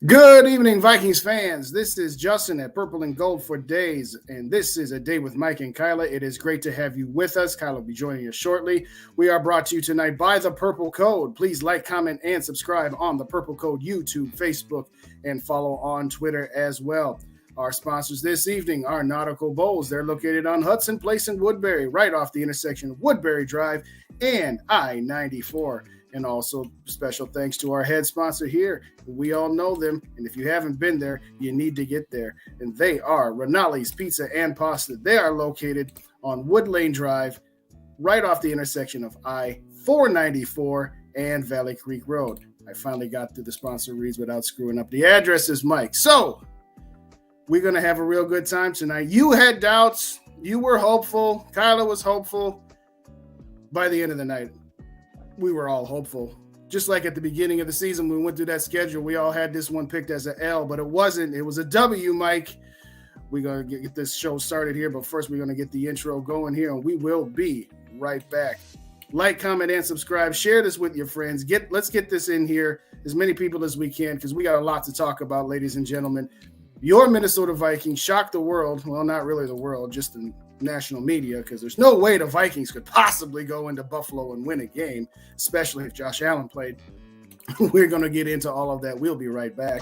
Good evening, Vikings fans. This is Justin at Purple and Gold for Days, and this is A Day with Mike and Kyla. It is great to have you with us. Kyla will be joining us shortly. We are brought to you tonight by The Purple Code. Please like, comment, and subscribe on The Purple Code YouTube, Facebook, and follow on Twitter as well. Our sponsors this evening are Nautical Bowls. They're located on Hudson Place in Woodbury, right off the intersection of Woodbury Drive and I-94. And also special thanks to our head sponsor here. We all know them, and if you haven't been there, you need to get there. And they are Rinaldi's Pizza and Pasta. They are located on Wood Lane Drive, right off the intersection of I-494 and Valley Creek Road. I finally got through the sponsor reads without screwing up. The address is Mike. So we're going to have a real good time tonight. You had doubts. You were hopeful. Kyla was hopeful. By the end of the night, we were all hopeful. Just like at the beginning of the season, when we went through that schedule, we all had this one picked as an L, but it wasn't. It was a W, Mike. We're going to get this show started here, but first we're going to get the intro going here, and we will be right back. Like, comment, and subscribe. Share this with your friends. Let's get this in here, as many people as we can, because we got a lot to talk about, ladies and gentlemen. Your Minnesota Vikings shocked the world. Well, not really the world, just the national media, because there's no way the Vikings could possibly go into Buffalo and win a game, especially if Josh Allen played. We're going to get into all of that. We'll be right back.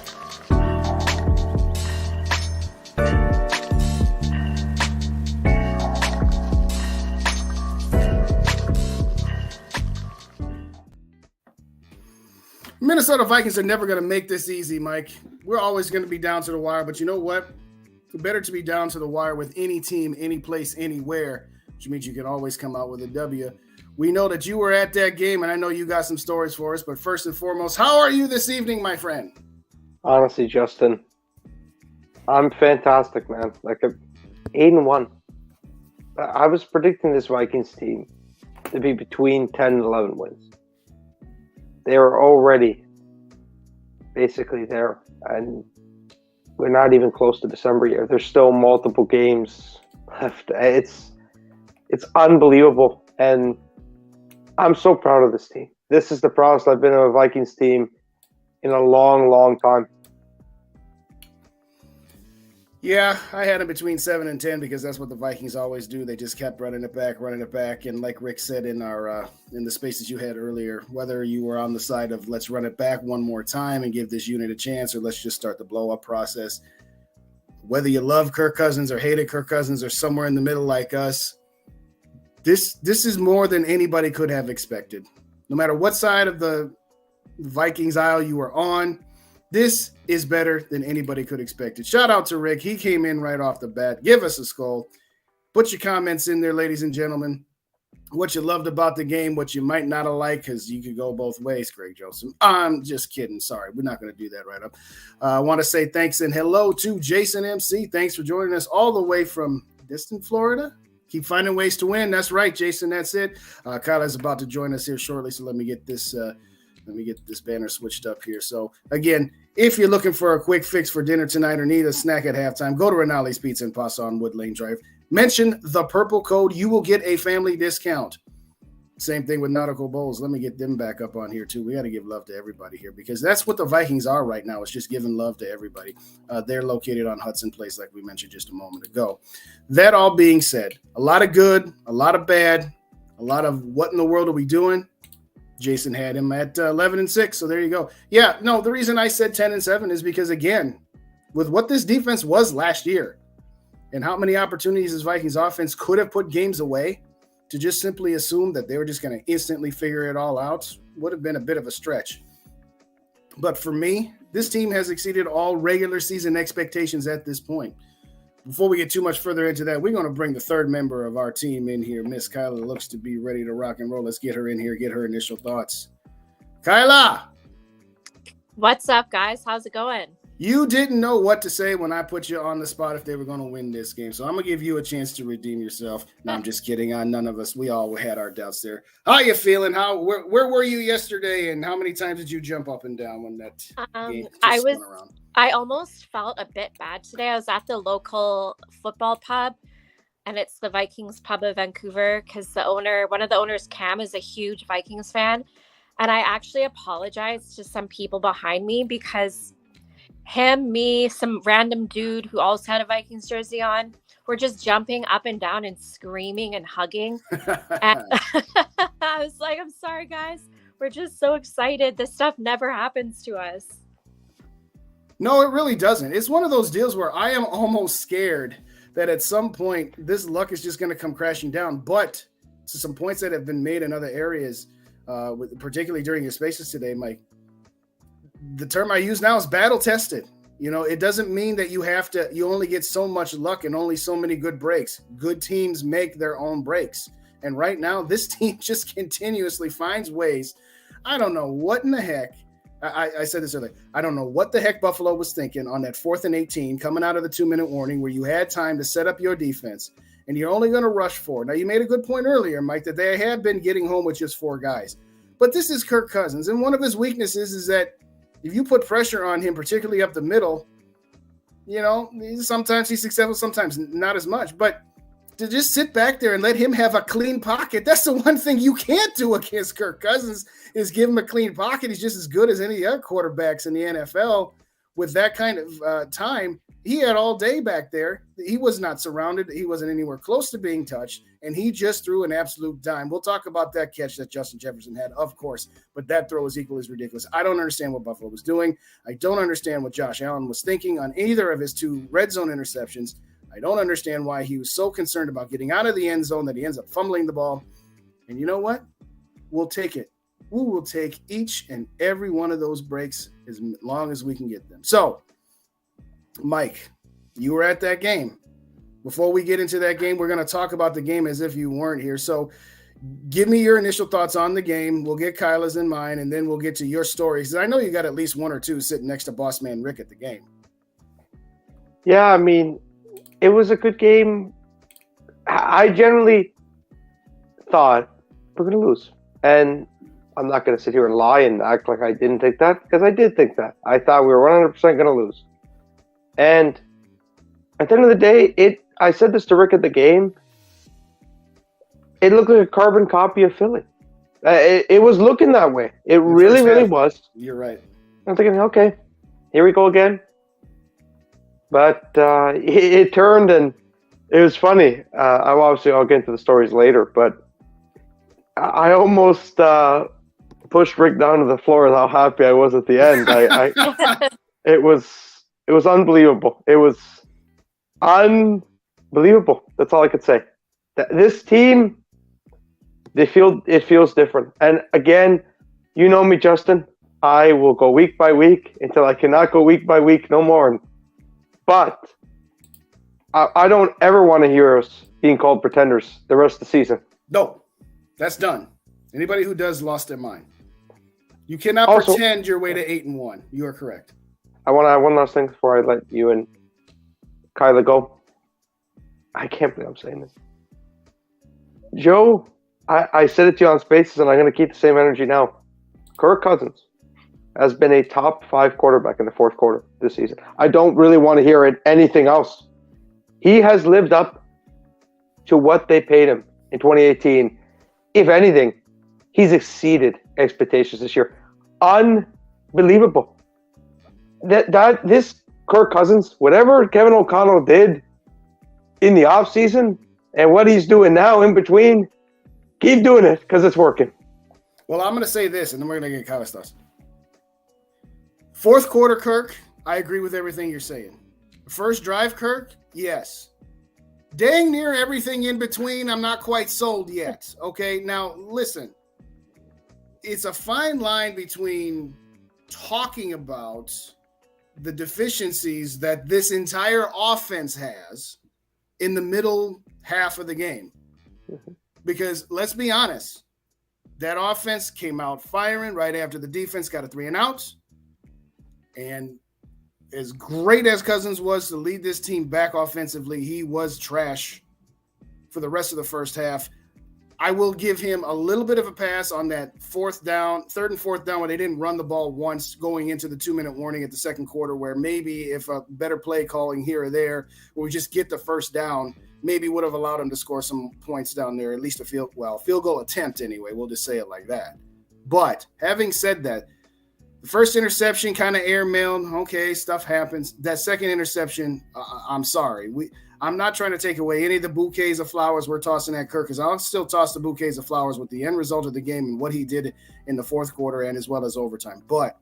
Minnesota Vikings are never going to make this easy, Mike. We're always going to be down to the wire, but you know what? Better to be down to the wire with any team, any place, anywhere, which means you can always come out with a W. We know that you were at that game, and I know you got some stories for us, but first and foremost, how are you this evening, my friend? Honestly, Justin, I'm fantastic, man. Like 8-1. I was predicting this Vikings team to be between 10 and 11 wins. They were already basically there, and we're not even close to December yet. There's still multiple games left. It's unbelievable, and I'm so proud of this team. This is the proudest I've been of a Vikings team in a long, long time. Yeah, I had them between 7 and 10 because that's what the Vikings always do. They just kept running it back. And like Rick said in our in the spaces you had earlier, whether you were on the side of let's run it back one more time and give this unit a chance, or let's just start the blow-up process. Whether you love Kirk Cousins or hated Kirk Cousins or somewhere in the middle like us, this is more than anybody could have expected. No matter what side of the Vikings aisle you were on, this is better than anybody could expect it. Shout out to Rick. He came in right off the bat. Give us a skull. Put your comments in there, ladies and gentlemen. What you loved about the game, what you might not have liked, because you could go both ways, Greg Joseph. I'm just kidding. Sorry, we're not going to do that right up. I want to say thanks and hello to Jason MC. Thanks for joining us all the way from distant Florida. Keep finding ways to win. That's right, Jason. That's it. Kyla is about to join us here shortly, so let me get this banner switched up here. So, again, If you're looking for a quick fix for dinner tonight or need a snack at halftime, go to Rinaldi's Pizza and Pasta on Wood Lane Drive. Mention the purple code. You will get a family discount. Same thing with Nautical Bowls. Let me get them back up on here, too. We got to give love to everybody here because that's what the Vikings are right now. It's just giving love to everybody. They're located on Hudson Place, like we mentioned just a moment ago. That all being said, a lot of good, a lot of bad, a lot of what in the world are we doing? Jason had him at 11-6, so there you go. Yeah, no, the reason I said 10-7 is because, again, with what this defense was last year and how many opportunities this Vikings offense could have put games away, to just simply assume that they were just going to instantly figure it all out would have been a bit of a stretch. But for me, this team has exceeded all regular season expectations at this point. Before we get too much further into that, we're going to bring the third member of our team in here. Miss Kyla looks to be ready to rock and roll. Let's get her in here, get her initial thoughts. Kyla! What's up, guys? How's it going? You didn't know what to say when I put you on the spot if they were going to win this game. So I'm going to give you a chance to redeem yourself. No, I'm just kidding. None of us. We all had our doubts there. How you feeling? Where were you yesterday, and how many times did you jump up and down when that game spun around? I almost felt a bit bad today. I was at the local football pub, and it's the Vikings pub of Vancouver because one of the owners, Cam, is a huge Vikings fan. And I actually apologized to some people behind me because him, me, some random dude who also had a Vikings jersey on, were just jumping up and down and screaming and hugging. And I was like, I'm sorry, guys. We're just so excited. This stuff never happens to us. No, it really doesn't. It's one of those deals where I am almost scared that at some point this luck is just going to come crashing down. But to some points that have been made in other areas, particularly during your spaces today, Mike, the term I use now is battle tested. You know, it doesn't mean that you only get so much luck and only so many good breaks. Good teams make their own breaks. And right now, this team just continuously finds ways. I don't know what in the heck. I said this earlier. I don't know what the heck Buffalo was thinking on that 4th and 18 coming out of the 2-minute warning where you had time to set up your defense and you're only going to rush 4. Now, you made a good point earlier, Mike, that they had been getting home with just 4 guys. But this is Kirk Cousins, and one of his weaknesses is that if you put pressure on him, particularly up the middle, you know, sometimes he's successful, sometimes not as much. But to just sit back there and let him have a clean pocket, that's the one thing you can't do against Kirk Cousins is give him a clean pocket. He's just as good as any other quarterbacks in the NFL with that kind of time. He had all day back there. He was not surrounded. He wasn't anywhere close to being touched, and he just threw an absolute dime. We'll talk about that catch that Justin Jefferson had, of course, but that throw was equally as ridiculous. I don't understand what Buffalo was doing. I don't understand what Josh Allen was thinking on either of his 2 red zone interceptions. I don't understand why he was so concerned about getting out of the end zone that he ends up fumbling the ball. And you know what? We'll take it. We will take each and every one of those breaks as long as we can get them. So, Mike, you were at that game. Before we get into that game, we're going to talk about the game as if you weren't here. So give me your initial thoughts on the game. We'll get Kyla's in mine, and then we'll get to your stories. I know you got at least 1 or 2 sitting next to Boss Man Rick at the game. Yeah, I mean, it was a good game. I generally thought we're going to lose. And I'm not going to sit here and lie and act like I didn't think that, because I did think that. I thought we were 100% going to lose. And at the end of the day, I said this to Rick at the game, it looked like a carbon copy of Philly. It was looking that way. It really was. You're right. I'm thinking, okay, here we go again. But it turned, and it was funny. I'll get into the stories later, but I almost pushed Rick down to the floor with how happy I was at the end. It was unbelievable. It was unbelievable. That's all I could say. This team, it feels different. And again, you know me, Justin. I will go week by week until I cannot go week by week no more. But I don't ever want to hear us being called pretenders the rest of the season. No, that's done. Anybody who does lost their mind. You cannot pretend your way to 8-1. You are correct. I want to have one last thing before I let you and Kyla go. I can't believe I'm saying this. Joe, I said it to you on Spaces, and I'm going to keep the same energy now. Kirk Cousins has been a top 5 quarterback in the fourth quarter this season. I don't really want to hear anything else. He has lived up to what they paid him in 2018. If anything, he's exceeded expectations this year. Unbelievable. This Kirk Cousins, whatever Kevin O'Connell did in the offseason and what he's doing now in between, keep doing it because it's working. Well, I'm going to say this, and then we're going to get Kyla stuff. Fourth quarter, Kirk, I agree with everything you're saying. First drive, Kirk, yes. Dang near everything in between, I'm not quite sold yet. Okay, now listen. It's a fine line between talking about the deficiencies that this entire offense has in the middle half of the game. Because let's be honest, that offense came out firing right after the defense got a 3-and-out. And as great as Cousins was to lead this team back offensively, he was trash for the rest of the first half. I will give him a little bit of a pass on that third and fourth down, where they didn't run the ball once going into the 2-minute warning at the second quarter, where maybe if a better play calling here or there, where we just get the first down, maybe would have allowed him to score some points down there, at least a field goal attempt anyway. We'll just say it like that. But having said that, the first interception kind of airmailed. Okay, stuff happens. That second interception, I'm sorry. I'm not trying to take away any of the bouquets of flowers we're tossing at Kirk, because I'll still toss the bouquets of flowers with the end result of the game and what he did in the fourth quarter and as well as overtime. But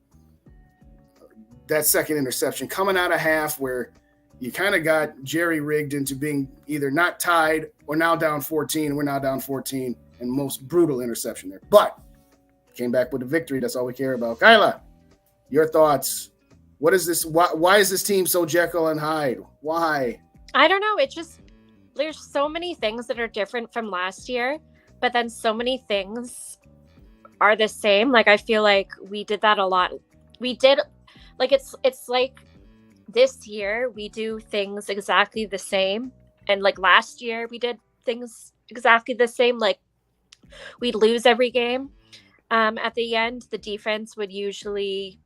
that second interception coming out of half, where you kind of got jerry-rigged into being either not tied or now down 14. We're now down 14, and most brutal interception there. But came back with a victory. That's all we care about. Kyla, your thoughts. What is this? Why is this team so Jekyll and Hyde? Why? I don't know. There's so many things that are different from last year, but then so many things are the same. Like, I feel like we did that a lot. We did, like, it's like this year we do things exactly the same. And like last year we did things exactly the same. Like, we'd lose every game. At the end, the defense would usually,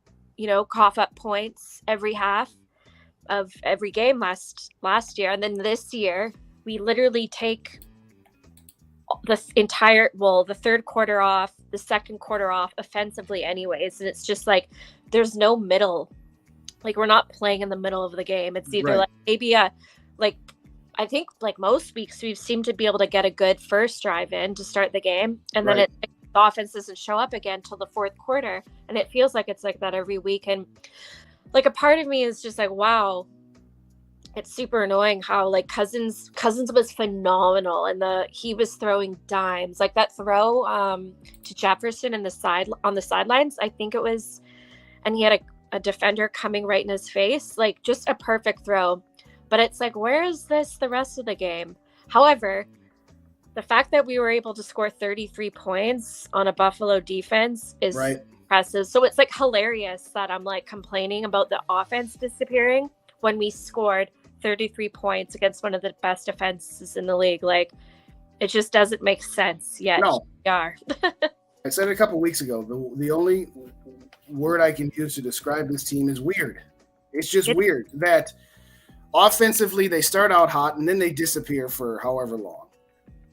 cough up points every half of every game last year. And then this year, we literally take the third quarter off, the second quarter off offensively anyways. And it's just like, there's no middle. Like, we're not playing in the middle of the game. It's either like maybe I think like most weeks we've seemed to be able to get a good first drive in to start the game. And then the offense doesn't show up again till the fourth quarter. And it feels like it's like that every week. And like, a part of me is just like, wow, it's super annoying how like Cousins was phenomenal, and he was throwing dimes, like that throw to Jefferson on the sidelines. I think it was, and he had a defender coming right in his face, like just a perfect throw. But it's like, where is this the rest of the game? However, the fact that we were able to score 33 points on a Buffalo defense is impressive. So it's like hilarious that I'm like complaining about the offense disappearing when we scored 33 points against one of the best defenses in the league. Like, it just doesn't make sense yet. No. We are. I said it a couple weeks ago. The only word I can use to describe this team is weird. It's just weird that offensively they start out hot and then they disappear for however long.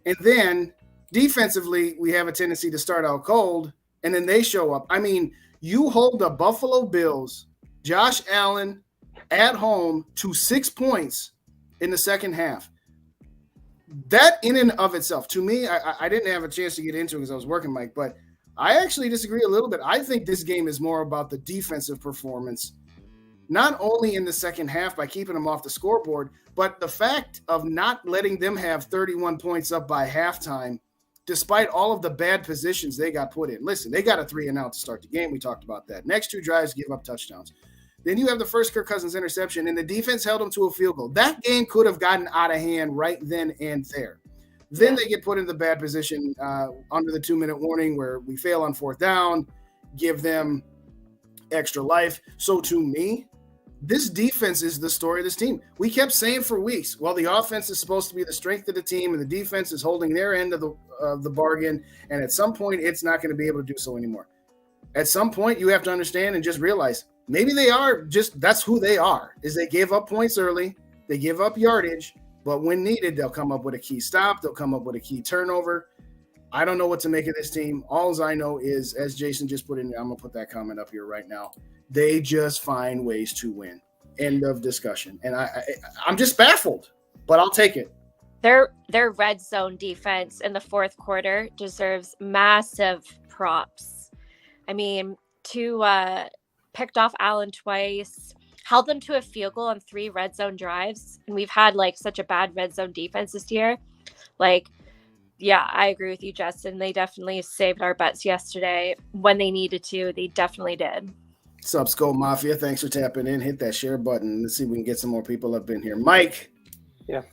And then defensively, we have a tendency to start out cold, and then they show up. I mean, you hold the Buffalo Bills, Josh Allen, at home to 6 points in the second half. That in and of itself, to me, I didn't have a chance to get into it because I was working, Mike, but I actually disagree a little bit. I think this game is more about the defensive performance, not only in the second half by keeping them off the scoreboard, but the fact of not letting them have 31 points up by halftime, despite all of the bad positions they got put in. Listen, they got a 3-and-out to start the game. We talked about that. Next 2 drives, give up touchdowns. Then you have the first Kirk Cousins interception, and the defense held them to a field goal. That game could have gotten out of hand right then and there. Then they get put in the bad position under the 2-minute warning where we fail on fourth down, give them extra life. So to me, this defense is the story of this team. We kept saying for weeks, well, the offense is supposed to be the strength of the team, and the defense is holding their end of the bargain, and at some point it's not going to be able to do so anymore. at some point you have to understand and just realize maybe they are just, that's who they are, is they give up points early, they give up yardage, but when needed, they'll come up with a key stop, they'll come up with a key turnover. I don't know what to make of this team. All I know is, as Jason just put in, I'm going to put that comment up here right now, they just find ways to win. End of discussion. And I'm just baffled, but I'll take it. Their red zone defense in the fourth quarter deserves massive props. I mean, picked off Allen twice, held them to a field goal on 3 red zone drives. And we've had like such a bad red zone defense this year. Like, yeah, I agree with you, Justin. They definitely saved our butts yesterday when they needed to. They definitely did. Sup, Skull Mafia. Thanks for tapping in. Hit that share button. Let's see if we can get some more people up in here. Mike. Yeah.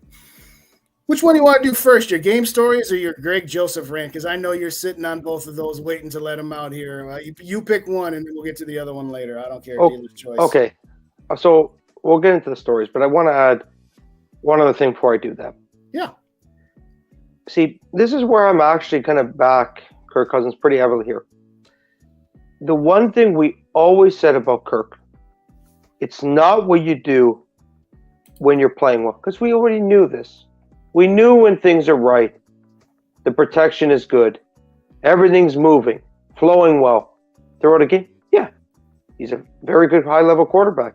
Which one do you want to do first, your game stories or your Greg Joseph rant? Because I know you're sitting on both of those waiting to let them out here. You pick one, and then we'll get to the other one later. I don't care. Dealer's choice. Okay. So we'll get into the stories, but I want to add one other thing before I do that. Yeah. See, this is where I'm actually going to back Kirk Cousins pretty heavily here. The one thing we always said about Kirk, it's not what you do when you're playing well, because we already knew this. We knew when things are right, the protection is good, everything's moving, flowing well. Throughout a game, yeah, he's a very good high-level quarterback.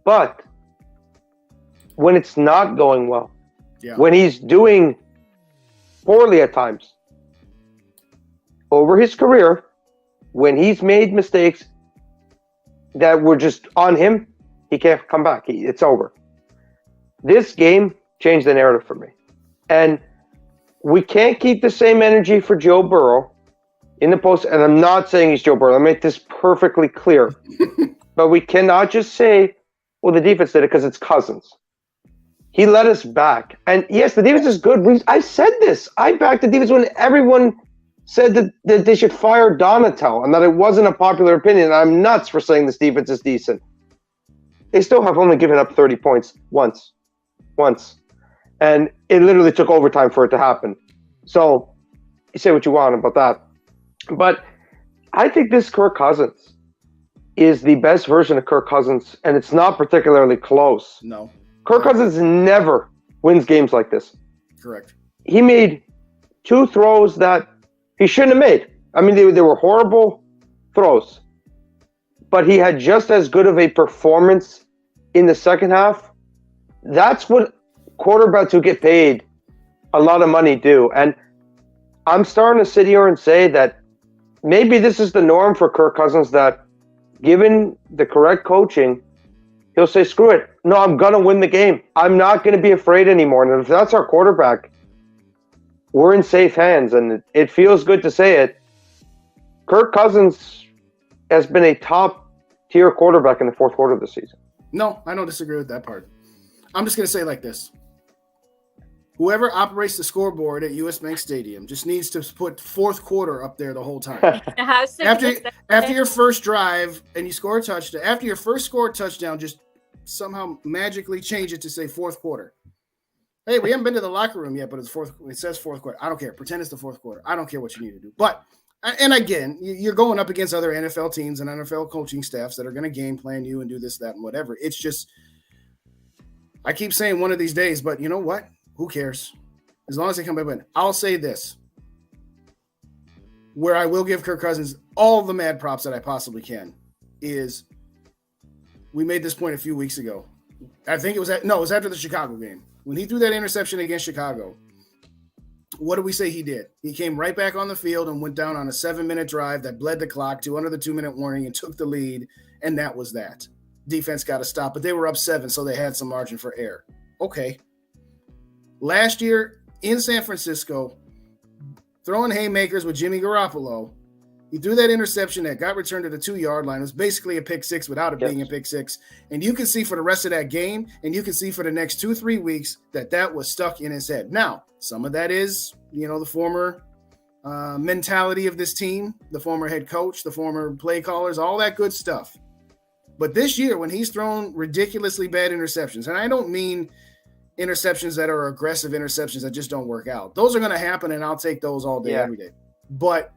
But when it's not going well, when he's doing poorly at times, over his career, when he's made mistakes that were just on him, he can't come back. It's over. This game changed the narrative for me. And we can't keep the same energy for Joe Burrow in the post. And I'm not saying he's Joe Burrow. I'll make this perfectly clear. But we cannot just say, well, the defense did it because it's Cousins. He led us back. And yes, the defense is good. I said this. I backed the defense when everyone said that they should fire Donatel and that it wasn't a popular opinion. I'm nuts for saying this defense is decent. They still have only given up 30 points once. And it literally took overtime for it to happen. So you say what you want about that. But I think this Kirk Cousins is the best version of Kirk Cousins, and it's not particularly close. No. Kirk Cousins never wins games like this. Correct. He made 2 throws that he shouldn't have made. I mean, they were horrible throws. But he had just as good of a performance in the second half. That's what quarterbacks who get paid a lot of money do. And I'm starting to sit here and say that maybe this is the norm for Kirk Cousins, that given the correct coaching, he'll say, screw it. No, I'm going to win the game. I'm not going to be afraid anymore. And if that's our quarterback, we're in safe hands. And it feels good to say it. Kirk Cousins has been a top-tier quarterback in the fourth quarter of the season. No, I don't disagree with that part. I'm just going to say it like this. Whoever operates the scoreboard at US Bank Stadium just needs to put fourth quarter up there the whole time. After your first drive and you score a touchdown, after your first scored touchdown, just somehow magically change it to say fourth quarter. Hey, we haven't been to the locker room yet, but it says fourth quarter. I don't care. Pretend it's the fourth quarter. I don't care what you need to do. But, and again, you're going up against other NFL teams and NFL coaching staffs that are going to game plan you and do this, that, and whatever. It's just, I keep saying one of these days, but you know what? Who cares? As long as they come back in. I'll say this, where I will give Kirk Cousins all the mad props that I possibly can, is we made this point a few weeks ago. I think it was after the Chicago game. When he threw that interception against Chicago, what did we say he did? He came right back on the field and went down on a 7-minute drive that bled the clock to under the 2-minute warning and took the lead, and that was that. Defense got to stop, but they were up 7, so they had some margin for error. Okay. Last year in San Francisco, throwing haymakers with Jimmy Garoppolo, he threw that interception that got returned to the 2-yard line. It was basically a pick six without it being a pick six. And you can see for the rest of that game, and you can see for the next 2-3 weeks that was stuck in his head. Now, some of that is, the former mentality of this team, the former head coach, the former play callers, all that good stuff. But this year, when he's thrown ridiculously bad interceptions, and I don't mean interceptions that are aggressive interceptions that just don't work out. Those are going to happen, and I'll take those all day, every day. But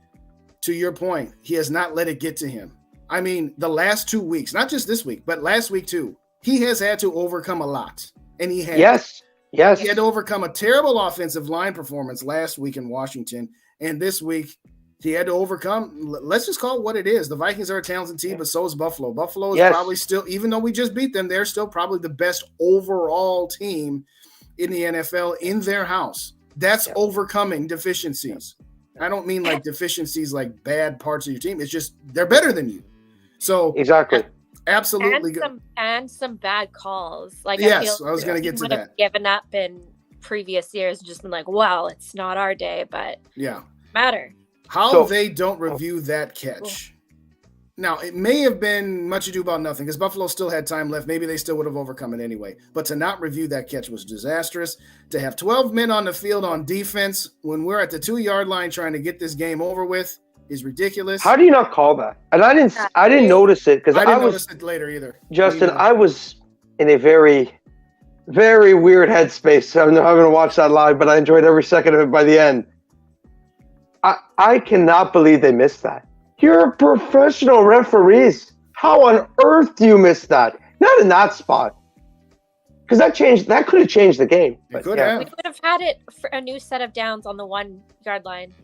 to your point, he has not let it get to him. I mean, the last 2 weeks, not just this week, but last week too, he has had to overcome a lot. And he had. Yes. He had to overcome a terrible offensive line performance last week in Washington. And this week, he had to overcome, let's just call it what it is. The Vikings are a talented team, but so is Buffalo. Buffalo is probably still, even though we just beat them, they're still probably the best overall team in the NFL in their house. That's overcoming deficiencies. I don't mean like deficiencies like bad parts of your team. It's just they're better than you. So exactly. Absolutely. And some bad calls. Like yes, I was going to get to that. Given up in previous years and just been like, well, it's not our day, but yeah, matter. How they don't review that catch. Now, it may have been much ado about nothing because Buffalo still had time left. Maybe they still would have overcome it anyway. But to not review that catch was disastrous. To have 12 men on the field on defense when we're at the 2-yard line trying to get this game over with is ridiculous. How do you not call that? And I didn't notice it because I didn't notice it later either. Justin, I was in a very, very weird headspace. I'm not going to watch that live, but I enjoyed every second of it by the end. I cannot believe they missed that. You're professional referees. How on earth do you miss that? Not in that spot. Because that could have changed the game. It could have. We would have had it for a new set of downs on the 1-yard line.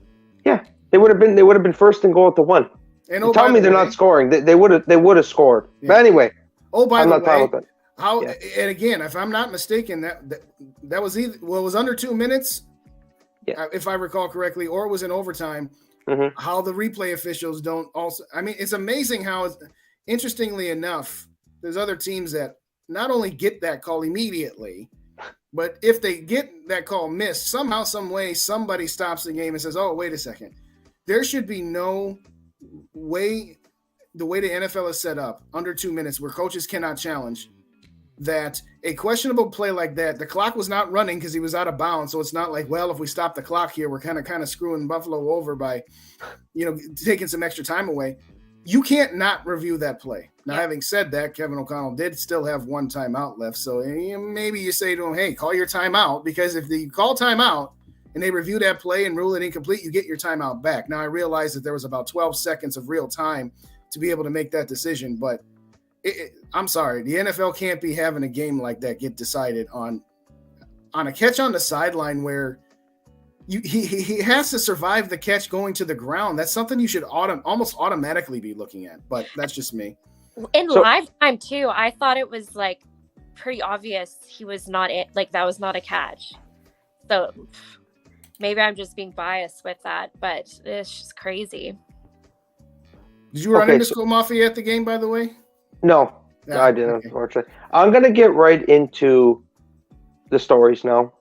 Yeah. They would have been first and goal at the 1. And tell me they're not scoring. They would have scored. Yeah. But anyway. By I'm the way, and again, if I'm not mistaken, that was it was under 2 minutes. Yeah. If I recall correctly, or it was in overtime. Mm-hmm. How the replay officials don't also. I mean, it's amazing how, interestingly enough, there's other teams that not only get that call immediately, but if they get that call missed, somehow, some way, somebody stops the game and says, "Oh, wait a second." There should be no way, the way the NFL is set up, under 2 minutes, where coaches cannot challenge, that a questionable play like that, the clock was not running because he was out of bounds. So it's not like, well, if we stop the clock here, we're kind of screwing Buffalo over by, taking some extra time away. You can't not review that play. Now, having said that, Kevin O'Connell did still have one timeout left. So maybe you say to him, hey, call your timeout, because if you call timeout and they review that play and rule it incomplete, you get your timeout back. Now, I realize that there was about 12 seconds of real time to be able to make that decision, but I'm sorry, the NFL can't be having a game like that get decided on a catch on the sideline where he has to survive the catch going to the ground. That's something you should almost automatically be looking at, but that's just me. In live time too, I thought it was like pretty obvious he was not that was not a catch. So maybe I'm just being biased with that, but it's just crazy. Did you run into School Mafia at the game, by the way? No, I didn't, unfortunately. I'm going to get right into the stories now.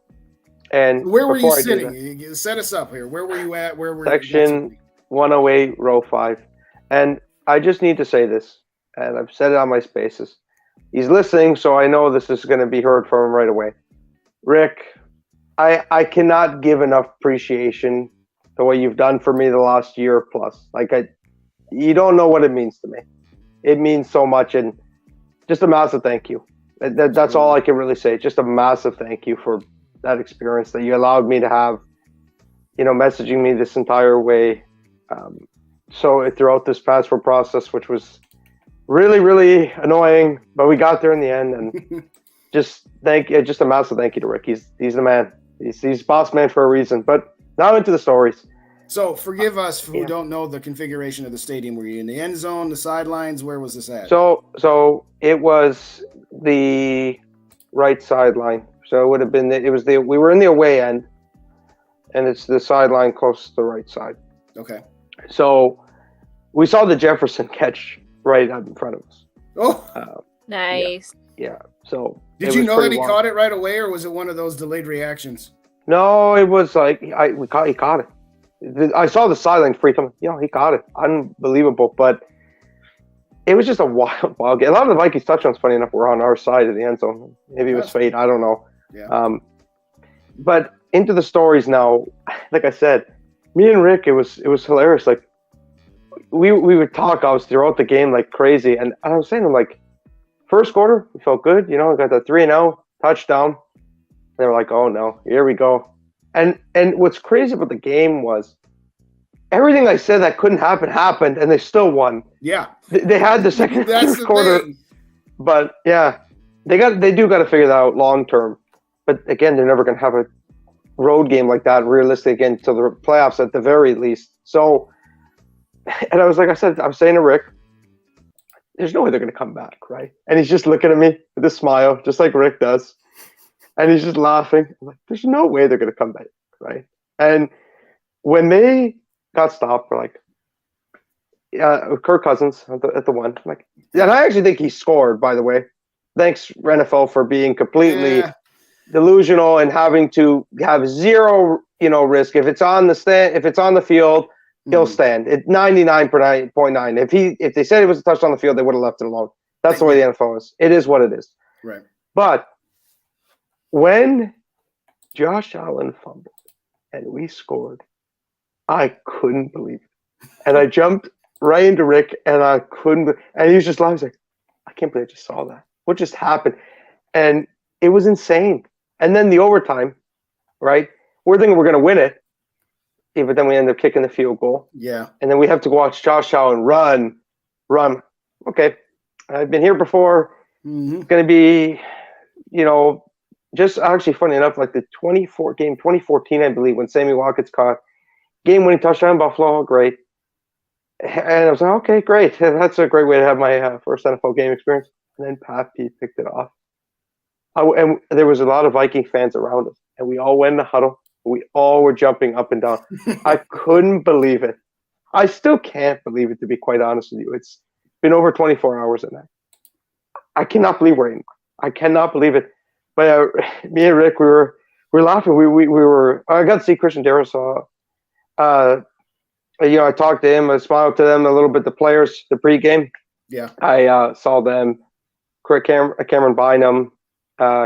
And where were you sitting? Set us up here. Where were you at? Where were Section 108, row 5. And I just need to say this, and I've said it on my spaces. He's listening, so I know this is going to be heard from him right away. Rick, I cannot give enough appreciation the way you've done for me the last year plus. You don't know what it means to me. It means so much, and just a massive thank you. That's all I can really say. Just a massive thank you for that experience that you allowed me to have, messaging me this entire way. So throughout this passport process, which was really, really annoying, but we got there in the end, and just a massive thank you to Rick. He's the man. He's boss man for a reason. But now into the stories. So forgive us who don't know the configuration of the stadium. Were you in the end zone, the sidelines? Where was this at? So it was the right sideline. So it would have been we were in the away end, and it's the sideline close to the right side. Okay. So we saw the Jefferson catch right out in front of us. Oh, nice. Yeah. So did you know that he caught it right away, or was it one of those delayed reactions? No, it was like he caught it. I saw the sideline freak him. He caught it. Unbelievable. But it was just a wild game. A lot of the Vikings touchdowns, funny enough, were on our side of the end zone. Maybe it was fate. I don't know. Yeah. But into the stories now. Like I said, me and Rick, it was hilarious. Like we would talk obviously throughout the game like crazy, and I was saying to him, like, first quarter, we felt good. We got that 3-0 touchdown. They were like, oh no, here we go. And what's crazy about the game was everything I said that couldn't happen happened, and they still won. Yeah. They had the second That's the quarter, thing. but yeah, they do got to figure that out long term. But again, they're never going to have a road game like that realistic again until the playoffs at the very least. So, and I was saying to Rick, there's no way they're going to come back, right? And he's just looking at me with a smile, just like Rick does. And he's just laughing. I'm like, there's no way they're going to come back, right? And when they got stopped, we're like, Kirk Cousins at the one. I'm like, and I actually think he scored, by the way. Thanks, NFL, for being completely delusional and having to have zero, risk. If it's on the field, he'll stand. It's 99.9. If they said it was a touchdown on the field, they would have left it alone. That's the way the NFL is. It is what it is. Right. But when Josh Allen fumbled and we scored, I couldn't believe it. And I jumped right into Rick, and I couldn't. And he was just laughing. He's like, I can't believe I just saw that. What just happened? And it was insane. And then the overtime, right? We're thinking we're going to win it. Yeah, but then we end up kicking the field goal. Yeah. And then we have to watch Josh Allen run. Okay. I've been here before. Mm-hmm. It's going to be, just actually funny enough, like the 2014, I believe, when Sammy Watkins caught game-winning touchdown in Buffalo. Great. And I was like, okay, great. That's a great way to have my first NFL game experience. And then Pat Pete picked it off. And there was a lot of Viking fans around us. And we all went in the huddle. We all were jumping up and down. I couldn't believe it. I still can't believe it, to be quite honest with you. It's been over 24 hours in that. I cannot believe we're in. I cannot believe it. But me and Rick, we were laughing. We were. I got to see Christian Darrisaw. I talked to him. I smiled to them a little bit. The players, the pregame. Yeah. I saw them. Cameron Bynum,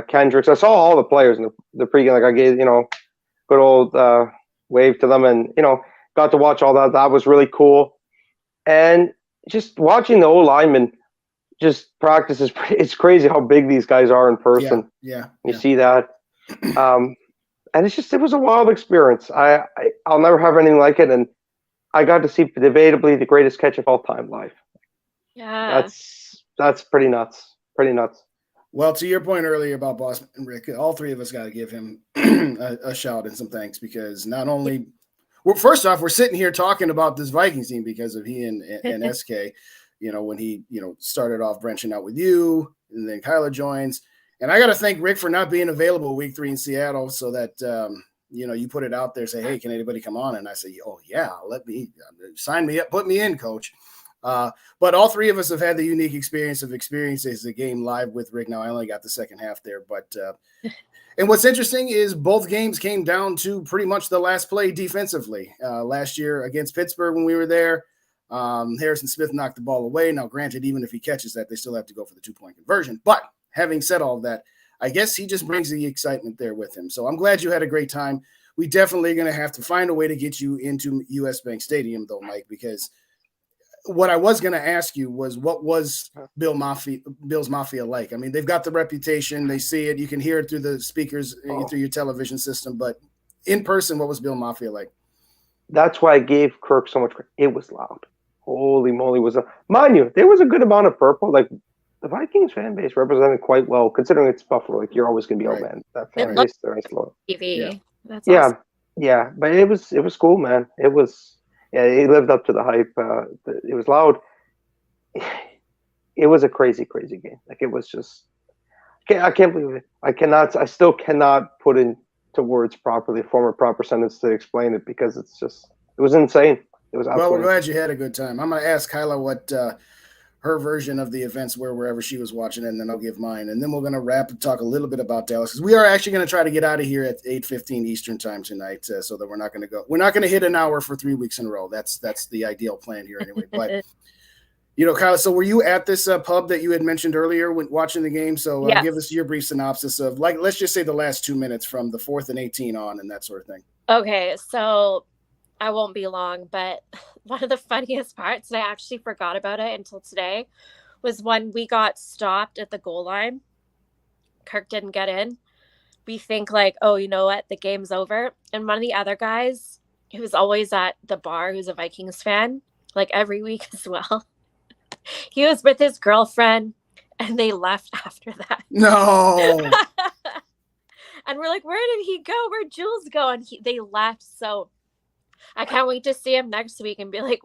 Kendricks. I saw all the players in the pregame. Like I gave, good old wave to them, and got to watch all that. That was really cool. And just watching the old linemen just practice it's crazy how big these guys are in person. Yeah. You see that. And it was a wild experience. I'll never have anything like it. And I got to see debatably the greatest catch of all time live. Yeah. That's pretty nuts. Pretty nuts. Well, to your point earlier about Boss and Rick, all three of us got to give him a shout and some thanks, because not only first off, we're sitting here talking about this Vikings team because of he and SK, when he, started off branching out with you, and then Kyla joins. And I got to thank Rick for not being available week 3 in Seattle, so that, you put it out there, say, hey, can anybody come on? And I say, oh yeah, sign me up, put me in, coach. But all three of us have had the unique experience of experiences the game live with Rick. Now I only got the second half there, but and what's interesting is both games came down to pretty much the last play defensively. Last year against Pittsburgh when we were there, Harrison Smith knocked the ball away. Now, granted, even if he catches that, they still have to go for the 2-point conversion. But having said all of that, I guess he just brings the excitement there with him. So I'm glad you had a great time. We definitely going to have to find a way to get you into US Bank Stadium, though, Mike, because what I was going to ask you was, what was Bill's Mafia like? I mean, they've got the reputation. They see it. You can hear it through the speakers, through your television system. But in person, what was Bill Mafia like? That's why I gave Kirk so much credit. It was loud. Holy moly. Mind you, there was a good amount of purple. Like, the Vikings fan base represented quite well, considering it's Buffalo. Like, you're always going to be, right. Oh, man, that fan base, they're nice low. TV. Yeah. That's awesome. Yeah. But it was cool, man. It was. Yeah, he lived up to the hype. It was loud. It was a crazy, crazy game. Like, it was just, I can't believe it. I still cannot put into words properly, form a proper sentence to explain it, because it was insane. It was absolutely. Well, we're glad you had a good time. I'm going to ask Kyla what her version of the events were wherever she was watching it, and then I'll give mine. And then we're going to wrap and talk a little bit about Dallas, because we are actually going to try to get out of here at 8:15 Eastern time tonight, so that we're not going to hit an hour for 3 weeks in a row. That's the ideal plan here anyway. But, Kyla, so were you at this pub that you had mentioned earlier when watching the game? So Yes. Give us your brief synopsis of, like, let's just say the last 2 minutes from the 4th and 18 on and that sort of thing. Okay, so I won't be long, but one of the funniest parts, and I actually forgot about it until today, was when we got stopped at the goal line. Kirk didn't get in. We think like, oh, you know what? The game's over. And one of the other guys who's always at the bar, who's a Vikings fan, like every week as well. He was with his girlfriend and they left after that. No. And we're like, where did he go? Where'd Jules go? And they left. So I can't wait to see him next week and be like,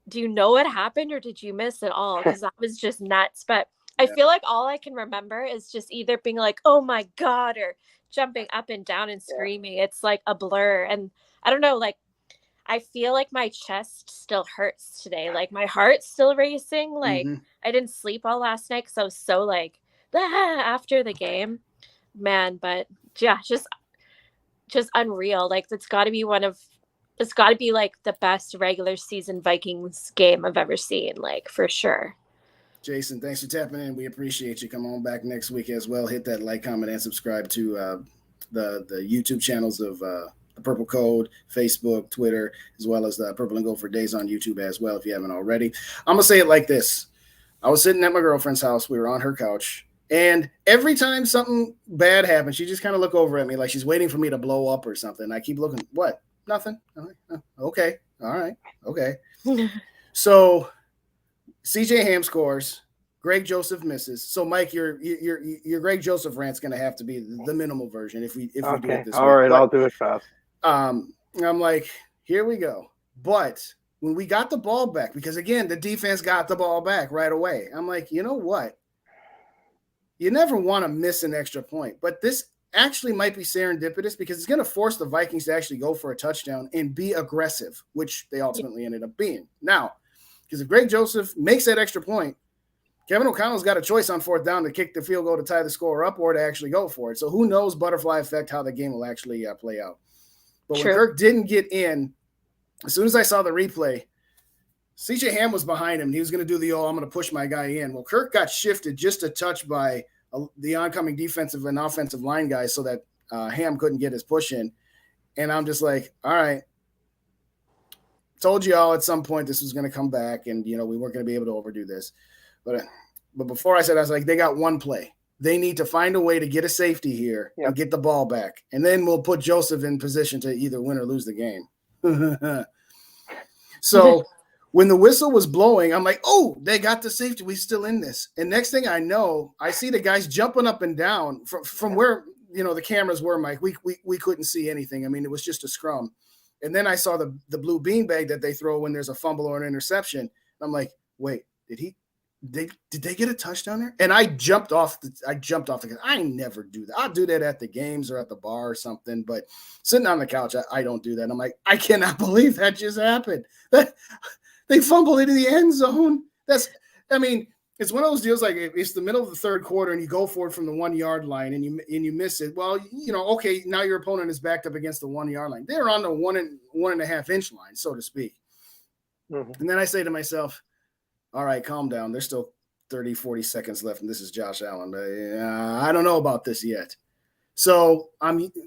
do you know what happened or did you miss it all? Because that was just nuts. But I feel like all I can remember is just either being like, oh my God, or jumping up and down and screaming. It's like a blur. And I don't know, like, I feel like my chest still hurts today. Like my heart's still racing. Like I didn't sleep all last night because I was so like after the game, man. But yeah, just unreal. Like it's got to be like the best regular season Vikings game I've ever seen. Like for sure. Jason, thanks for tapping in. We appreciate you. Come on back next week as well. Hit that like, comment, and subscribe to the YouTube channels of the Purple Code, Facebook, Twitter, as well as the Purple and Gold for Days on YouTube as well, if you haven't already. I'm going to say it like this. I was sitting at my girlfriend's house. We were on her couch. And every time something bad happens, she just kind of look over at me like she's waiting for me to blow up or something. I keep looking, what? Nothing. Okay. All right. Okay. So CJ Ham scores. Greg Joseph misses. So, Mike, your Greg Joseph rant's going to have to be the minimal version if we do it this way. All right, I'll do it fast. I'm like, here we go. But when we got the ball back, because, again, the defense got the ball back right away, I'm like, you know what? You never want to miss an extra point. But this actually might be serendipitous because it's going to force the Vikings to actually go for a touchdown and be aggressive, which they ultimately ended up being. Now, because if Greg Joseph makes that extra point, Kevin O'Connell's got a choice on fourth down to kick the field goal to tie the score up or to actually go for it. So who knows, butterfly effect, how the game will actually play out. But when Kirk didn't get in, as soon as I saw the replay, CJ Ham was behind him. He was going to do I'm going to push my guy in. Well, Kirk got shifted just a touch by the oncoming defensive and offensive line guys so that Ham couldn't get his push in. And I'm just like, all right. Told you all at some point this was going to come back and, we weren't going to be able to overdo this. But before I said, I was like, they got one play. They need to find a way to get a safety here and get the ball back. And then we'll put Joseph in position to either win or lose the game. So when the whistle was blowing, I'm like, oh, they got the safety. We're still in this. And next thing I know, I see the guys jumping up and down from where, the cameras were, Mike. We couldn't see anything. I mean, it was just a scrum. And then I saw the blue beanbag that they throw when there's a fumble or an interception. I'm like, wait, did they get a touchdown there? And I jumped off the I never do that. I'll do that at the games or at the bar or something, but sitting on the couch, I don't do that. I'm like, I cannot believe that just happened. They fumbled into the end zone. It's one of those deals like it's the middle of the third quarter and you go for it from the 1 yard line and you miss it. Well, okay, now your opponent is backed up against the 1 yard line. They're on the 1.5 inch line, so to speak. Mm-hmm. And then I say to myself, all right, calm down. There's still 30, 40 seconds left, and this is Josh Allen. I don't know about this yet. So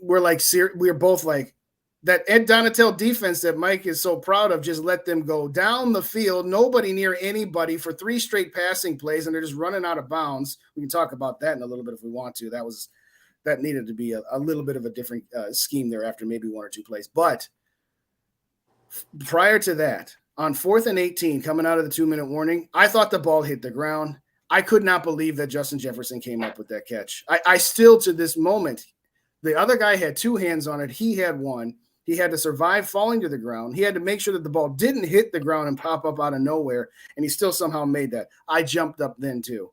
we're both like, that Ed Donatel defense that Mike is so proud of just let them go down the field, nobody near anybody for 3 straight passing plays, and they're just running out of bounds. We can talk about that in a little bit if we want to. That needed to be a little bit of a different scheme there after maybe 1 or 2 plays. But prior to that, on 4th and 18, coming out of the 2-minute warning, I thought the ball hit the ground. I could not believe that Justin Jefferson came up with that catch. I still, to this moment, the other guy had 2 hands on it. He had 1. He had to survive falling to the ground. He had to make sure that the ball didn't hit the ground and pop up out of nowhere, and he still somehow made that. I jumped up then too.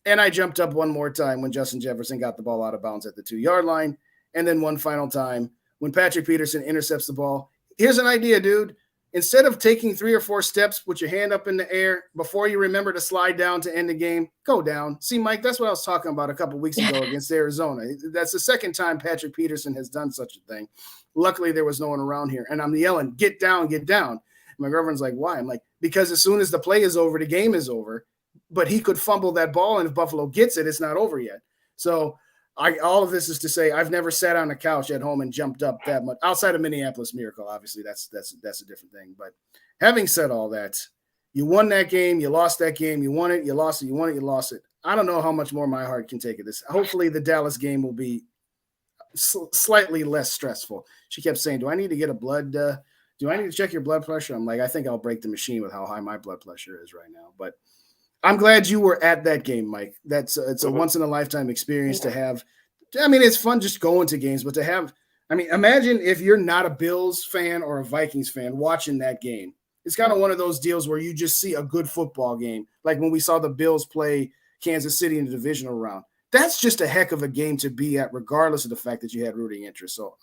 And I jumped up one more time when Justin Jefferson got the ball out of bounds at the 2 yard line. And then one final time when Patrick Peterson intercepts the ball. Here's an idea, dude. Instead of taking 3 or 4 steps, put your hand up in the air before you remember to slide down to end the game, go down. See, Mike, that's what I was talking about a couple weeks ago against Arizona. That's the second time Patrick Peterson has done such a thing. Luckily, there was no one around here. And I'm yelling, get down, get down. My girlfriend's like, why? I'm like, because as soon as the play is over, the game is over. But he could fumble that ball, and if Buffalo gets it, it's not over yet. So all of this is to say I've never sat on a couch at home and jumped up that much outside of Minneapolis Miracle. Obviously, that's a different thing. But having said all that, you won that game, you lost that game, you won it, you lost it, you won it, you lost it. I don't know how much more my heart can take of this. Hopefully, the Dallas game will be slightly less stressful. She kept saying, "Do I need to get a blood do I need to check your blood pressure? I'm like, I think I'll break the machine with how high my blood pressure is right now. But I'm glad you were at that game, Mike. It's a once in a lifetime experience to have. I mean, it's fun just going to games, but to have, I mean, imagine if you're not a Bills fan or a Vikings fan watching that game. It's kind of one of those deals where you just see a good football game, like when we saw the Bills play Kansas City in the divisional round. That's just a heck of a game to be at, regardless of the fact that you had rooting interest. So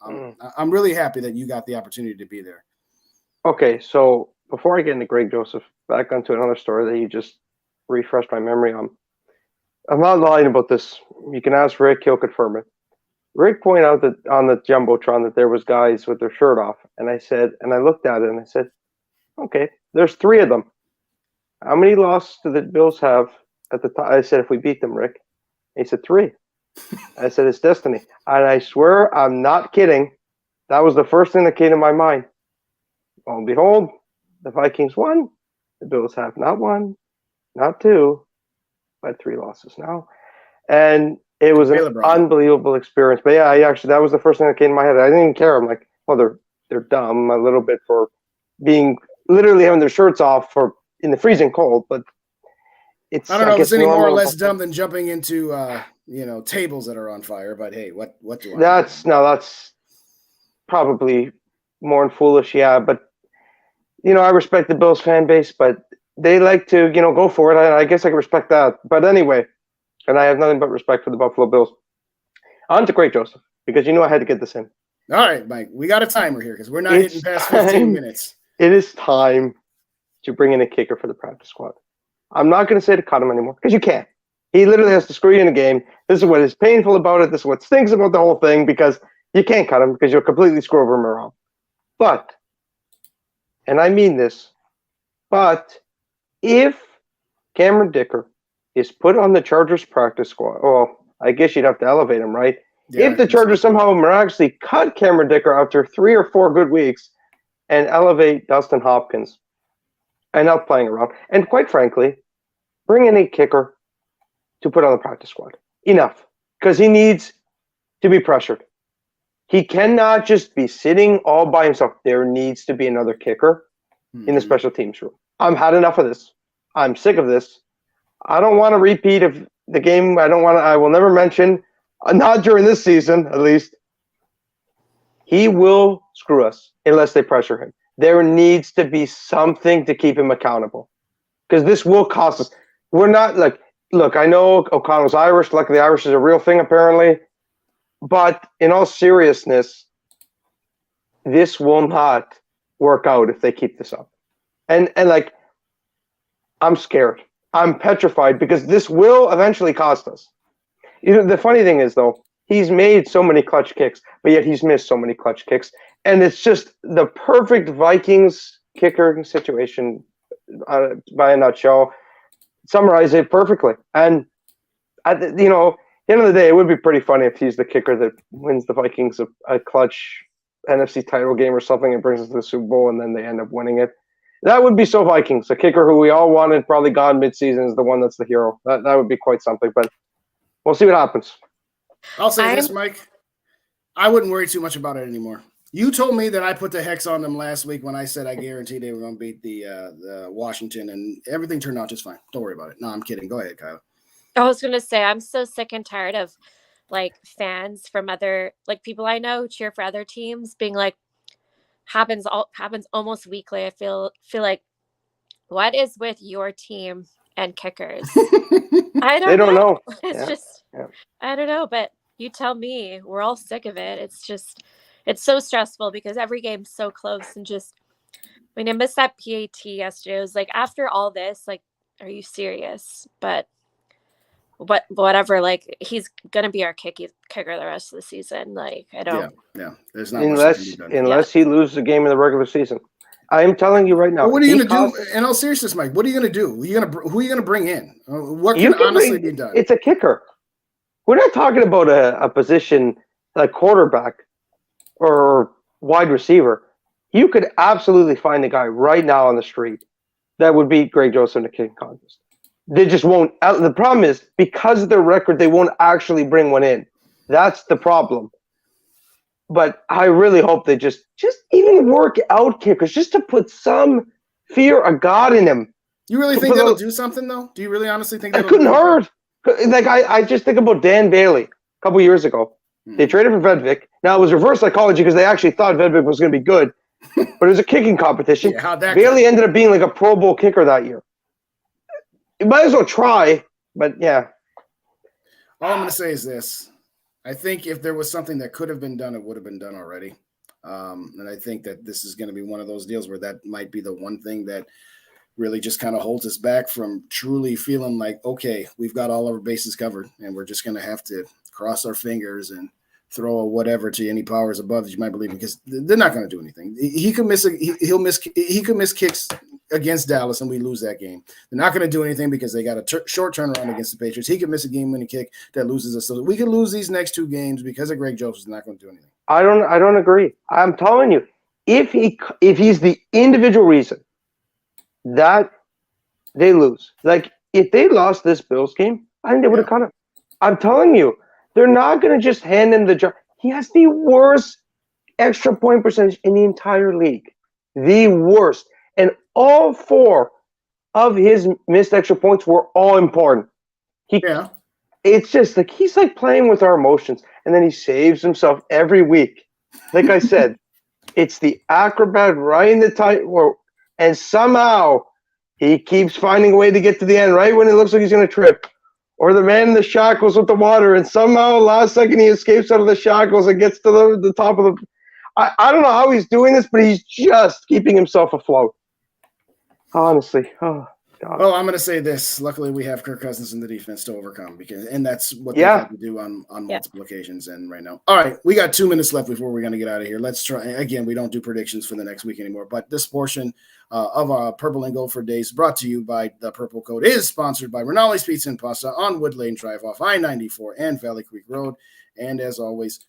I'm really happy that you got the opportunity to be there. Okay, so before I get into Greg Joseph, back onto another story that you just refreshed my memory on. I'm not lying about this. You can ask Rick; he'll confirm it. Rick pointed out that on the jumbotron that there was guys with their shirt off, and I looked at it and I said, "Okay, there's 3 of them. How many losses do the Bills have at the time?" I said, "If we beat them, Rick." He said 3. I said, "It's destiny." And I swear I'm not kidding. That was the first thing that came to my mind. Lo and behold, the Vikings won. The Bills have not 1, not 2, but 3 losses now. And it was an unbelievable experience. But yeah, that was the first thing that came to my head. I didn't even care. I'm like, well, they're dumb a little bit for being literally having their shirts off in the freezing cold, but I don't know if it's any more or less dumb than jumping into tables that are on fire. But hey, what do I? That's probably more than foolish. Yeah, but I respect the Bills fan base, but they like to go for it. I guess I can respect that. But anyway, and I have nothing but respect for the Buffalo Bills. On to Great Joseph, because I had to get this in. All right, Mike, we got a timer here because we're not hitting past 15 minutes. It is time to bring in a kicker for the practice squad. I'm not going to say to cut him anymore, because you can't. He literally has to screw you in a game. This is what is painful about it. This is what stinks about the whole thing, because you can't cut him because you'll completely screw over him around. But, and I mean this, but if Cameron Dicker is put on the Chargers practice squad, well, I guess you'd have to elevate him, right? Yeah, if the Chargers somehow miraculously cut Cameron Dicker after 3 or 4 good weeks and elevate Dustin Hopkins, and not playing around, and quite frankly, bring in a kicker to put on the practice squad. Enough, because he needs to be pressured. He cannot just be sitting all by himself. There needs to be another kicker in the special teams room. I've had enough of this. I'm sick of this. I don't want a repeat of the game. I will never mention, not during this season, at least. He will screw us unless they pressure him. There needs to be something to keep him accountable, because this will cost us. We're not look, I know O'Connell's Irish. Luckily, the Irish is a real thing, apparently. But in all seriousness, this will not work out if they keep this up. And I'm scared. I'm petrified, because this will eventually cost us. The funny thing is, though, he's made so many clutch kicks, but yet he's missed so many clutch kicks. And it's just the perfect Vikings kicker situation, by a nutshell. Summarize it perfectly. And, at the end of the day, it would be pretty funny if he's the kicker that wins the Vikings a clutch NFC title game or something and brings us to the Super Bowl, and then they end up winning it. That would be so Vikings. A kicker who we all wanted, probably gone midseason, is the one that's the hero. That would be quite something, but we'll see what happens. I'll say this, Mike. I wouldn't worry too much about it anymore. You told me that I put the hex on them last week when I said I guaranteed they were going to beat the Washington, and everything turned out just fine. Don't worry about it. No, I'm kidding. Go ahead, Kyla. I was going to say, I'm so sick and tired of fans from other people I know who cheer for other teams being happens almost weekly. I feel like, what is with your team and kickers? They don't know. It's I don't know, but you tell me. We're all sick of it. It's so stressful because every game's so close, and I missed that PAT yesterday. It was after all this, are you serious? But whatever, he's gonna be our kicker the rest of the season. I don't. Yeah. There's not unless he loses a game in the regular season. I am telling you right now. Well, what are you gonna do? In all seriousness, Mike, what are you gonna do? Who are you gonna bring in? What can honestly be done? It's a kicker. We're not talking about a position like quarterback or wide receiver. You could absolutely find a guy right now on the street that would beat Greg Joseph in the kicking contest. They just won't. The problem is, because of their record, they won't actually bring one in. That's the problem. But I really hope they just even work out kickers just to put some fear of God in him. You really think that'll do something, though? Do you really honestly think that'll It couldn't hurt? Like, I just think about Dan Bailey a couple years ago. They traded for Vedvik. Now, it was reverse psychology because they actually thought Vedvik was going to be good. But it was a kicking competition. Yeah, how'd that Bailey go? ended up being like a Pro Bowl kicker that year. You might as well try, but yeah. All I'm going to say is this. I think if there was something that could have been done, it would have been done already. And I think that this is going to be one of those deals where that might be the one thing that really just kind of holds us back from truly feeling like, okay, we've got all our bases covered and we're just going to have to cross our fingers and throw a whatever to any powers above that you might believe, because they're not going to do anything. He could miss he could miss kicks against Dallas and we lose that game. They're not going to do anything because they got a short turnaround against the Patriots. He could miss a game-winning kick that loses us. So we could lose these next two games because of Greg Joseph's not going to do anything. I don't agree. I'm telling you, if he's the individual reason that they lose, like if they lost this Bills game, I think they would have cut him. I'm telling you, they're not going to just hand him the job. He has the worst extra point percentage in the entire league. The worst. And all 4 of his missed extra points were all important. It's just like he's like playing with our emotions, and then he saves himself every week. Like I said, it's the acrobat right in the tightrope, and somehow he keeps finding a way to get to the end right when it looks like he's going to trip. Or the man in the shackles with the water, and somehow last second he escapes out of the shackles and gets to the top of the. I don't know how he's doing this, but he's just keeping himself afloat. Honestly, oh God. Well, I'm going to say this. Luckily, we have Kirk Cousins in the defense to overcome, and that's what they have to do on multiple occasions. And right now, all right, we got 2 minutes left before we're going to get out of here. Let's try again. We don't do predictions for the next week anymore, but this portion of our Purple and Gold for Days, brought to you by the Purple Code, is sponsored by Rinaldi's Pizza and Pasta on Wood Lane Drive off I-94 and Valley Creek Road. And as always,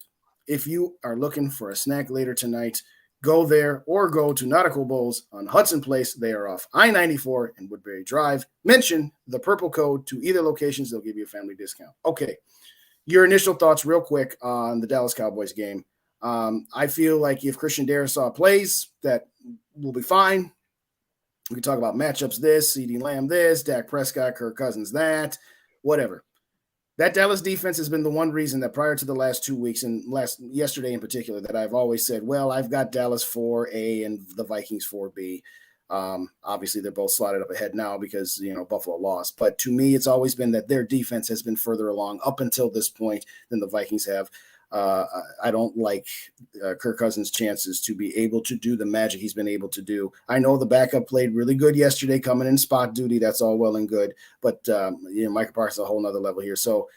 if you are looking for a snack later tonight, go there or go to Nautical Bowls on Hudson Place. They are off I-94 and Woodbury Drive. Mention the Purple Code to either locations. They'll give you a family discount. Okay, your initial thoughts real quick on the Dallas Cowboys game. I feel like if Christian Darrisaw plays, that will be fine. We can talk about matchups this, CeeDee Lamb this, Dak Prescott, Kirk Cousins that, whatever. That Dallas defense has been the one reason that prior to the last 2 weeks and yesterday in particular that I've always said, well, I've got Dallas 4A and the Vikings 4B. Obviously, they're both slotted up ahead now because, Buffalo lost. But to me, it's always been that their defense has been further along up until this point than the Vikings have. I don't like Kirk Cousins' chances to be able to do the magic he's been able to do. I know the backup played really good yesterday coming in spot duty. That's all well and good. But, Micah Parsons is a whole nother level here. So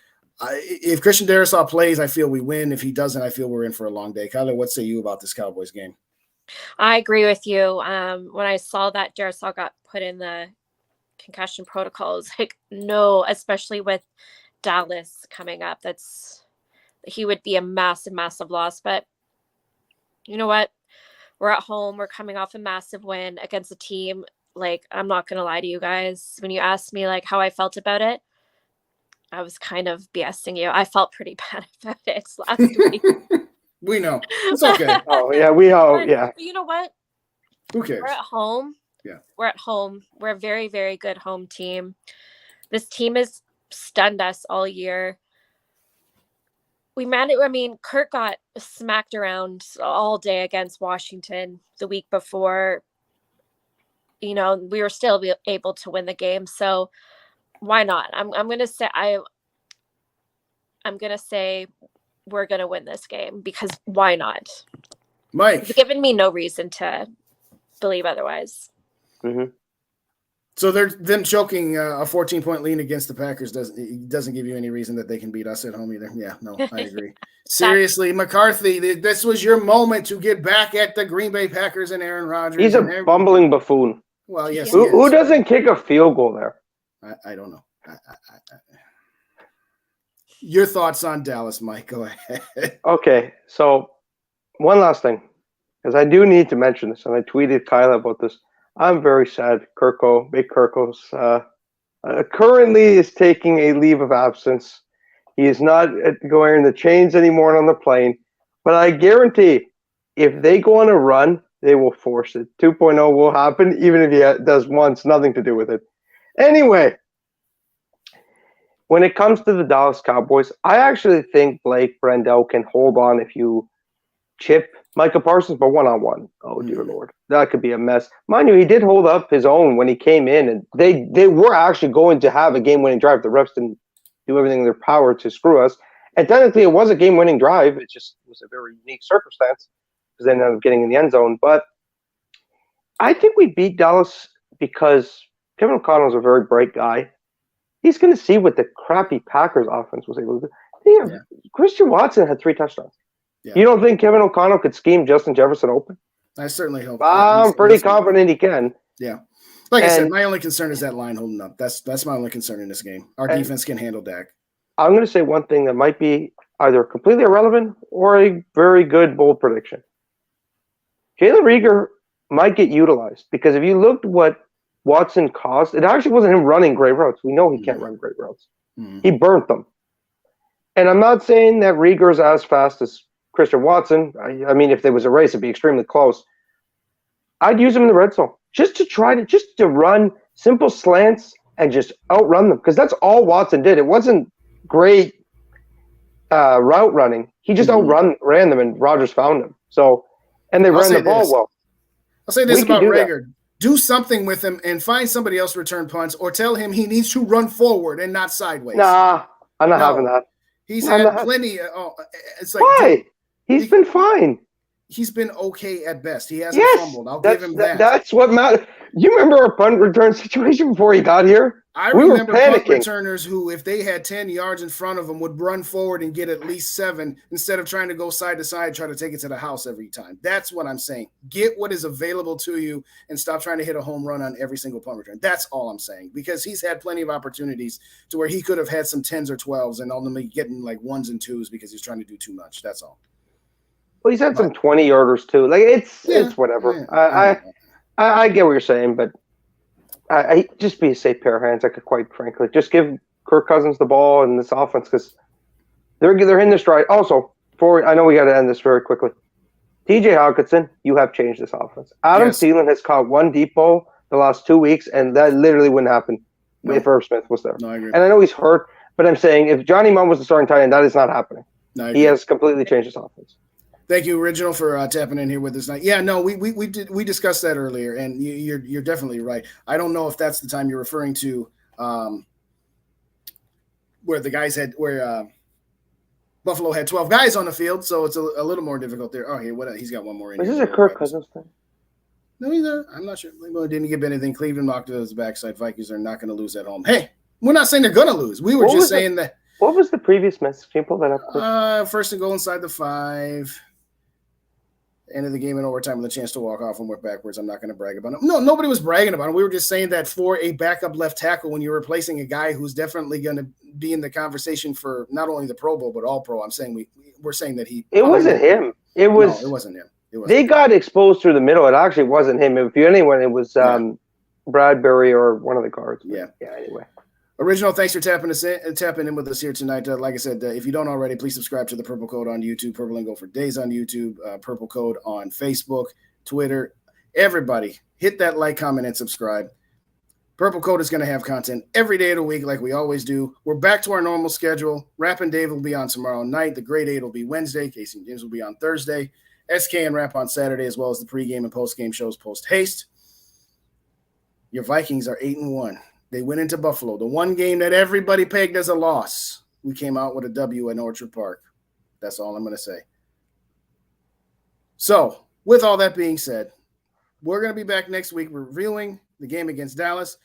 if Christian Darrisaw plays, I feel we win. If he doesn't, I feel we're in for a long day. Kyla, what say you about this Cowboys game? I agree with you. When I saw that Darrisaw got put in the concussion protocol, I was like, no, especially with Dallas coming up. He would be a massive, massive loss. But you know what? We're at home. We're coming off a massive win against a team. Like, I'm not going to lie to you guys. When you asked me, like, how I felt about it, I was kind of BSing you. I felt pretty bad about it last week. We know. It's okay. Oh, yeah. But you know what? Who cares? We're at home. Yeah. We're at home. We're a very, very good home team. This team has stunned us all year. Kirk got smacked around all day against Washington the week before. We were still able to win the game. So why not? I'm gonna say we're gonna win this game because why not? Mike, it's given me no reason to believe otherwise. Mm-hmm. So them choking a 14-point lead against the Packers doesn't give you any reason that they can beat us at home either. Yeah, no, I agree. Seriously, McCarthy, this was your moment to get back at the Green Bay Packers and Aaron Rodgers. He's a bumbling buffoon. Well, yes. Who doesn't kick a field goal there? I don't know. Your thoughts on Dallas, Mike? Go ahead. Okay, so one last thing, because I do need to mention this, and I tweeted Kyla about this. I'm very sad. Big Kirko's currently is taking a leave of absence. He is not wearing the chains anymore on the plane. But I guarantee if they go on a run, they will force it. 2.0 will happen, even if he does once, nothing to do with it. Anyway, when it comes to the Dallas Cowboys, I actually think Blake Brendel can hold on if you chip Micah Parsons, but one-on-one. Oh, dear Lord. That could be a mess. Mind you, he did hold up his own when he came in, and they were actually going to have a game-winning drive. The refs didn't do everything in their power to screw us. And technically, it was a game-winning drive. It just was a very unique circumstance because they ended up getting in the end zone. But I think we beat Dallas because Kevin O'Connell is a very bright guy. He's going to see what the crappy Packers offense was able to do. Yeah. Christian Watson had 3 touchdowns. Yeah. You don't think Kevin O'Connell could scheme Justin Jefferson open? I certainly hope. I'm pretty confident he can. Yeah. Like I said, my only concern is that line holding up. That's my only concern in this game. Our defense can handle Dak. I'm going to say one thing that might be either completely irrelevant or a very good bold prediction. Jalen Reagor might get utilized because if you looked what Watson caused, it actually wasn't him running great routes. We know he can't run great routes. He burnt them. And I'm not saying that Reagor is as fast as Christian Watson. I mean, if there was a race, it'd be extremely close. I'd use him in the red zone just to run simple slants and just outrun them because that's all Watson did. It wasn't great route running. He just ran them, and Rodgers found him. So, and they ran the ball well. I'll say this about Reagor. Do something with him and find somebody else to return punts or tell him he needs to run forward and not sideways. Nah, I'm not having that. He's had plenty. It's like why? He's been fine. He's been okay at best. He hasn't fumbled. I'll give him that. That's what matters. You remember our punt return situation before he got here? I remember punt returners who, if they had 10 yards in front of them, would run forward and get at least 7 instead of trying to go side to side, try to take it to the house every time. That's what I'm saying. Get what is available to you and stop trying to hit a home run on every single punt return. That's all I'm saying, because he's had plenty of opportunities to where he could have had some 10s or 12s and only getting like 1s and 2s because he's trying to do too much. That's all. Well, he's had some 20-yarders too. Like it's whatever. Yeah, I get what you're saying, but I just be a safe pair of hands. Quite frankly, just give Kirk Cousins the ball in this offense because they're in their stride. Also, I know we got to end this very quickly. TJ Hawkinson, you have changed this offense. Adam Thielen has caught 1 deep ball the last 2 weeks, and that literally wouldn't happen if Irv Smith was there. No, I agree. And I know he's hurt, but I'm saying if Johnny Munn was the starting tight end, that is not happening. No, he has completely changed his offense. Thank you, Original, for tapping in here with us tonight. Yeah, no, we discussed that earlier, and you're definitely right. I don't know if that's the time you're referring to, where the guys Buffalo had 12 guys on the field, so it's a little more difficult there. Oh, here, he's got one more in. Is this a Kirk Cousins thing? No, I'm not sure. Well, didn't give anything. Cleveland knocked it to his backside. Vikings are not going to lose at home. Hey, we're not saying they're going to lose. We were just saying that. What was the previous message? Can you pull that up? First and goal inside the 5. End of the game in overtime with a chance to walk off and work backwards. I'm not going to brag about him. No, nobody was bragging about him. We were just saying that for a backup left tackle, when you're replacing a guy who's definitely going to be in the conversation for not only the Pro Bowl but All Pro, I'm saying we're saying that he. It wasn't him. It wasn't him. They got exposed through the middle. It actually wasn't him. If anyone, it was Bradbury or one of the guards. Yeah. Anyway. Original, thanks for tapping in with us here tonight. Like I said, if you don't already, please subscribe to the Purple Code on YouTube, Purple and Go for Days on YouTube, Purple Code on Facebook, Twitter. Everybody, hit that like, comment, and subscribe. Purple Code is going to have content every day of the week like we always do. We're back to our normal schedule. Rap and Dave will be on tomorrow night. The Great 8 will be Wednesday. Casey and James will be on Thursday. SK and Rap on Saturday, as well as the pregame and postgame shows post-haste. Your Vikings are 8-1. They went into Buffalo, the one game that everybody pegged as a loss. We came out with a W in Orchard Park. That's all I'm going to say. So, with all that being said, we're going to be back next week reviewing the game against Dallas.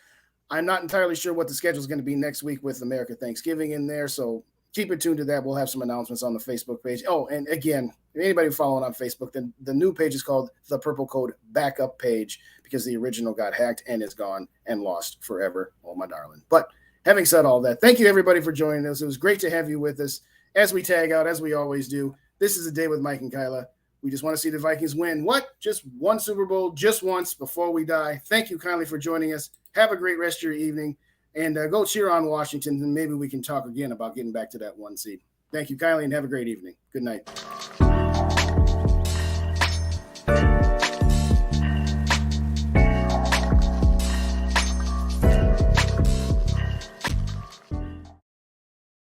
I'm not entirely sure what the schedule is going to be next week with America Thanksgiving in there, so keep it tuned to that. We'll have some announcements on the Facebook page. Oh, and again, if anybody following on Facebook, then the new page is called the Purple Code Backup Page because the original got hacked and is gone and lost forever. Oh, my darling. But having said all that, thank you, everybody, for joining us. It was great to have you with us as we tag out, as we always do. This is A Day with Mike and Kyla. We just want to see the Vikings win. What? Just one Super Bowl, just once before we die. Thank you kindly for joining us. Have a great rest of your evening. And go cheer on Washington, and maybe we can talk again about getting back to that 1 seed. Thank you, Kylie, and have a great evening. Good night.